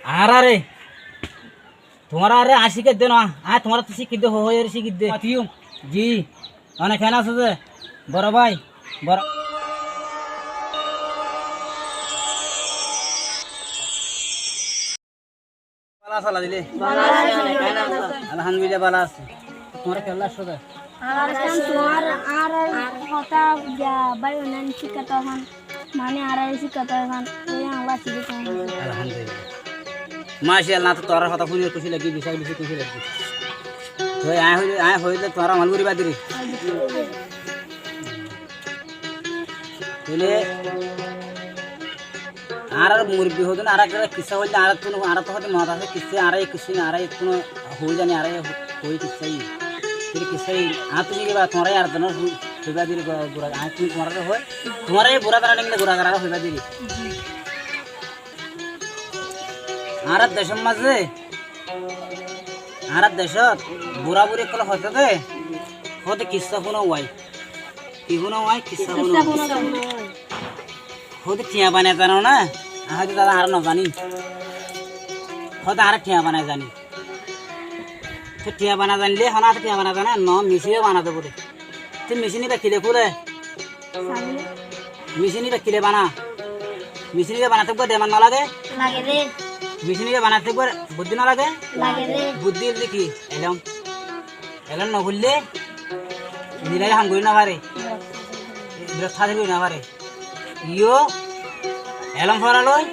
আরে তোমারা আরে আসি কে দেন তোমারা তো শিখিত হয়ে শিখিত দে জি অনেক খেলা আছে যে বড় ভাই বড় বালা সালা দিলে আলহামদুলিল্লাহ বালা আছে তোমরা খেলা আসছো দে আর তোমার আর কথা ভাই অনলাইন শিক্ষা হন মানে আর শিক্ষা হন এই আমরা শিখতে আলহামদুলিল্লাহ মাশাআল্লাহ তো তোর কথা শুনে খুশি লাগি বিষয় বেশি খুশি লাগি তো আয় হইলে তোরা মালগুড়ি বাদিরি তাহলে আর মুরব্বী হতো না আর একটা কিসা হইলে আর তো হতে মত আছে কিসে আর এই কিসে আর এই কোনো হই জানি আর হই কিসাই তেরে কিসাই তুমি কি বা তোরা আর দন হইবা দিরি গুড়া তুমি তোমার হয় তোমার এই বুড়া তারা নিলে গুড়া করা হইবা দিরি আর দেশের মাঝে আর দেশত বুড়া বুড়ি কল হতে দে হতে কিসা কোনো ওয়াই কি কোনো ওয়াই কিসা কোনো হতে টিয়া বানায় জানো না হয়তো দাদা আর না জানি হয়তো আর টিয়া বানায় জানি তো টিয়া বানা জানলে হনা টিয়া বানা জানে ন মেশিনে বানাতে পারে তুই মেশিনে বা কিলে খুলে মেশিনে বা কিলে বানা মেশিনে বানাতে দেমান না লাগে মেশিনে বানাতে বুদ্ধি না লাগে বুদ্ধি দেখি এলাম এলাম না ভুললে নিলাই হাম করি না পারে বিরথা করি না পারে ইয়ো এলাম ফরালই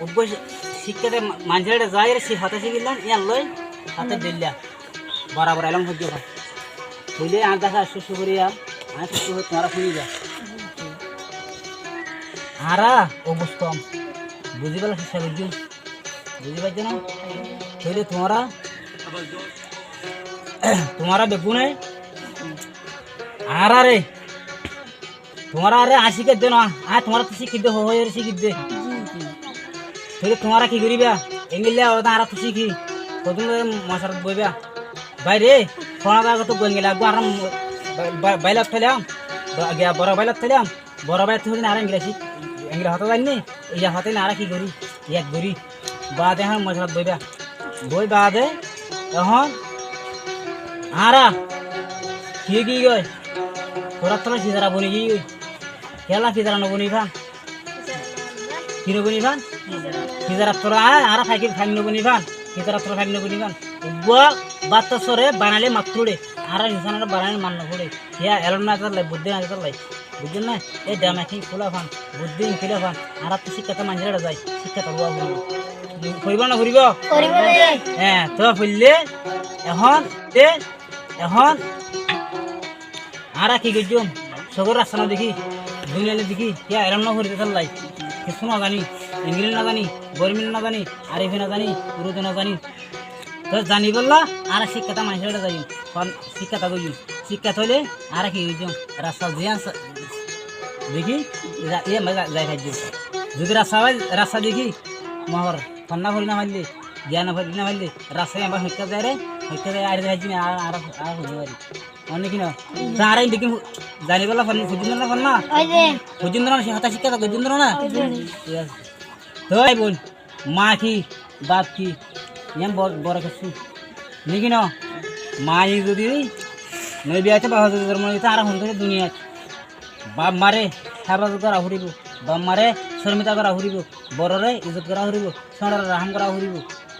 অভ্যাস শিক্ষাতে মানুষের যাই সে হাতে শিখিলাম ইয়ান লই হাতে দিল্লা বরাবর এলাম হজ্জ বুঝলে আর দেখা শুশু করিয়া আর শুশু হয়ে তোমরা শুনি যা আরা অভ্যাস কম বুঝি পেলা চেষ্টা করছি বুঝি পাইছো না তাহলে তোমারা বেগুনে আর আরে তোমারা আরে আসিকে দে না তোমারা তো শিখিত হয়ে শিখিত দে তাহলে তোমারা কি করিবা এঙ্গিলে আর তো শিখি কত মশার বইবা বাইরে ফোনা তো গঙ্গে লাগবো আর বাইলাত ফেলাম বড় বাইলাত ফেলাম বড় বাইলাত থেকে আর এঙ্গিলে হতে যায়নি এই হতে না আর কি করি এক করি বাদে এখন মশার বইবা বই বাদে এখন আরা কি গয় তোরা তোরা সিজারা বনি গিয়ে খেলা সিজারা নবনি ভান কি নবনি ভান সিজারা তোরা আর ফাইকি ফাইন নবনি ভান সিজারা তোরা ফাইন নবনি ভান বাত সরে বানালে মাত্রুড়ে আর ইনসানের বানালে মান নপড়ে ইয়া এলন না চালাই বুদ্ধি না চালাই বুঝছেন না এই ডামাখি খোলা ফান বুদ্ধি খেলে ফান আর তো শিক্ষাটা মানুষেরা যায় শিক্ষাটা রুয়া ফুরিব না ফুরিব হ্যাঁ তো ফুললে এখন এখন আর কি করছো সগর রাস্তা না দেখি দুনিয়ালে দেখি ইয়া এরম না ফুরিতে চালাই কিছু না জানি ইংলিশ না জানি গরমিল না জানি আরিফি না জানি উর্দু না জানি তো জানি বললা আর শিক্ষাটা মানুষের যাই শিক্ষাটা করি শিক্ষা হইলে আর কি রাস্তা দিয়ে দেখি যাই থাকবে যদি রাস্তা দেখি মহর ফন্না ভরি না মারলে জ্ঞান ভরি না মারলে রাস্তায় আবার শিক্ষা যায় রে শিক্ষা যায় আর যাই আর হতে পারি অনেক না আর দেখি জানি বললা ফুজিন্দ্র না ফন্না ফুজিন্দ্র না হাতা শিক্ষা ফুজিন্দ্র না ঠিক আছে তো বোন মা কি বাপ কি ইয়ান বড় কিছু নাকি না মাই যদি নই বিয়াতে বাবা যদি ধর্ম দিতে আর হন দুনিয়া বাপ মারে হেফাজত করা ফুরিব বাপ মারে শর্মিতা করা ফুরিব বড়রে ইজ্জত করা ফুরিব ছোটরে রাহাম করা ফুরিব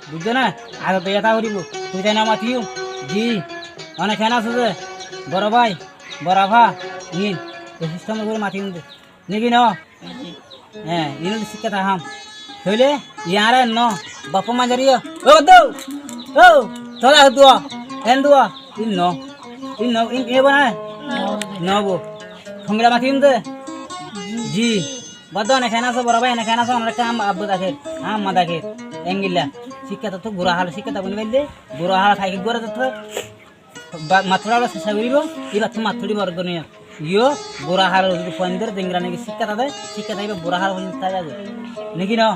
বুঝছো না আগে তো এটা ফুরিব তুই তাই না মাতিও জি অনেক খেলা আছে যে বড় ভাই বড় ভা ইন এই সিস্টেম করে মাতি কিন্তু নাকি না হ্যাঁ ইন শিক্ষা থাকাম হইলে ইয়ারে ন বাপ মা জারিও ও দৌ ও তোরা দুয়া এন দুয়া ইন এ বনা নবো ফংরা মাতিম দে জি বদ না খানা সব বড় ভাই না খানা সব আমরা কাম আব্বু দাকে আম মা দাকে এঙ্গিলা শিক্ষা তো গুড়া হাল শিক্ষা বনি বাইলে গুড়া হাল খাইকি গুড়া তো মাথুরা চেষ্টা করিব এবার তো মাথুরি বর্গ নিয়ে ইয়ো বুড়া হাল পয়েন্টের ডিংরা নাকি শিক্ষা তাদের শিক্ষা থাকবে বুড়া হাল হলে তাই যাবে নাকি না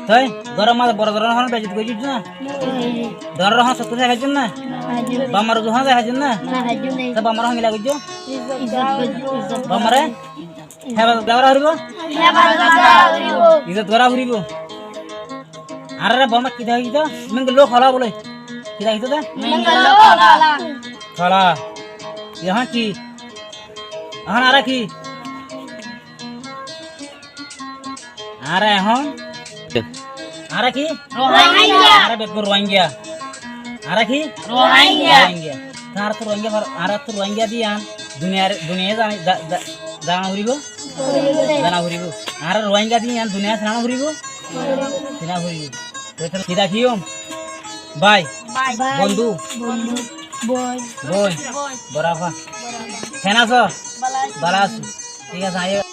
তাই গরম মাছ বড় ধরনের হন বেজিত কইছিস না ধরনের হন সত্তর খাইছেন না বামার হন খাইছেন না তা বামার হন গিলা কইছো বামারে হেবা গাওরা হরিব ইজ্জত গরা হরিব আরে বাবা কি দেখ তো মেঙ্গলো খলা বলে কি দেখ তো মেঙ্গলো খলা খলা यहाँ কি এখন আরে কি আরে এখন আরে কি রোহিঙ্গা আরে বেকো রোহিঙ্গা আরে কি রোহিঙ্গা তার তো রোহিঙ্গা আরে তো রোহিঙ্গা দিয়ান দুনিয়া জানা ঘুরিব জানা ঘুরিব আর রোহিঙ্গা দিয়ান দুনিয়া জানা ঘুরিব জানা ঘুরিব তো কি দেখিও বাই বন্ধু বই বই বরাফা কেন আছো ভালো আছো ঠিক আছে